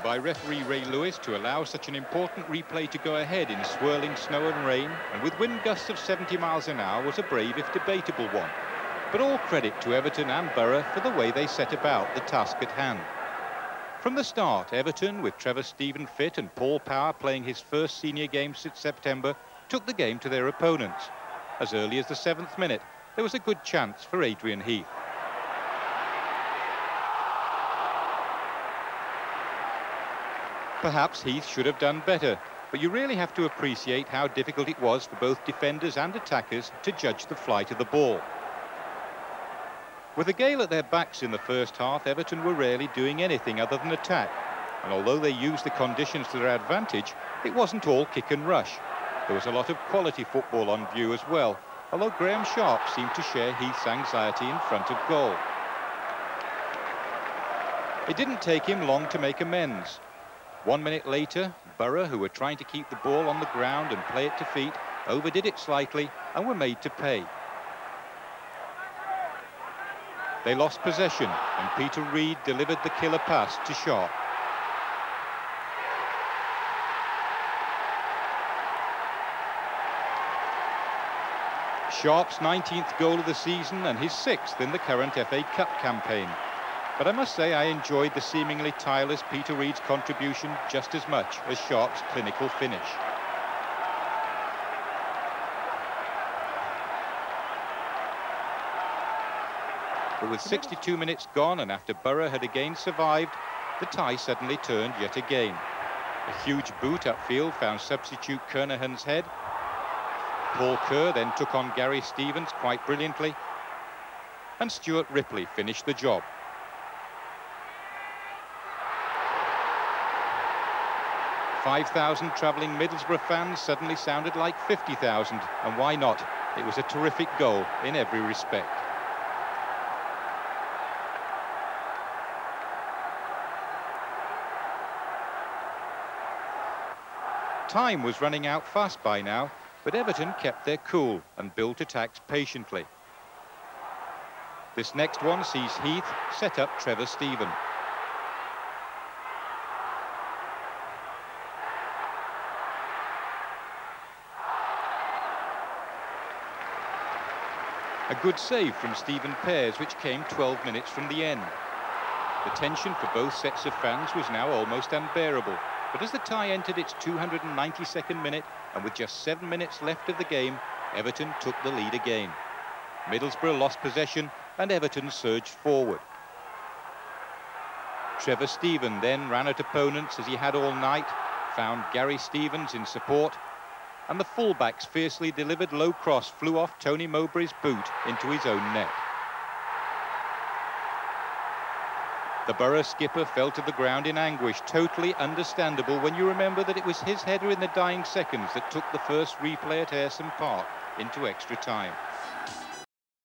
By referee Ray Lewis to allow such an important replay to go ahead in swirling snow and rain, and with wind gusts of 70 miles an hour, was a brave if debatable one. But all credit to Everton and Borough for the way they set about the task at hand. From the start, Everton, with Trevor Steven fit and Paul Power playing his first senior game since September, took the game to their opponents. As early as the 7th minute, there was a good chance for Adrian Heath. Perhaps Heath should have done better, but you really have to appreciate how difficult it was for both defenders and attackers to judge the flight of the ball. With a gale at their backs in the first half, Everton were rarely doing anything other than attack. And although they used the conditions to their advantage, it wasn't all kick and rush. There was a lot of quality football on view as well, although Graham Sharp seemed to share Heath's anxiety in front of goal. It didn't take him long to make amends. 1 minute later, Borough, who were trying to keep the ball on the ground and play it to feet, overdid it slightly and were made to pay. They lost possession and Peter Reid delivered the killer pass to Sharp. Sharp's 19th goal of the season and his 6th in the current FA Cup campaign. But I must say I enjoyed the seemingly tireless Peter Reid's contribution just as much as Sharp's clinical finish. But with 62 minutes gone and after Borough had again survived, the tie suddenly turned yet again. A huge boot upfield found substitute Kernahan's head. Paul Kerr then took on Gary Stevens quite brilliantly, and Stuart Ripley finished the job. 5,000 travelling Middlesbrough fans suddenly sounded like 50,000, and why not? It was a terrific goal in every respect. Time was running out fast by now, but Everton kept their cool and built attacks patiently. This next one sees Heath set up Trevor Steven. A good save from Stephen Pears, which came 12 minutes from the end. The tension for both sets of fans was now almost unbearable, but as the tie entered its 292nd minute, and with just 7 minutes left of the game, Everton took the lead again. Middlesbrough lost possession, and Everton surged forward. Trevor Steven then ran at opponents as he had all night, found Gary Stevens in support, and the fullback's fiercely delivered low cross flew off Tony Mowbray's boot into his own net. The Borough skipper fell to the ground in anguish, totally understandable when you remember that it was his header in the dying seconds that took the first replay at Ayresome Park into extra time.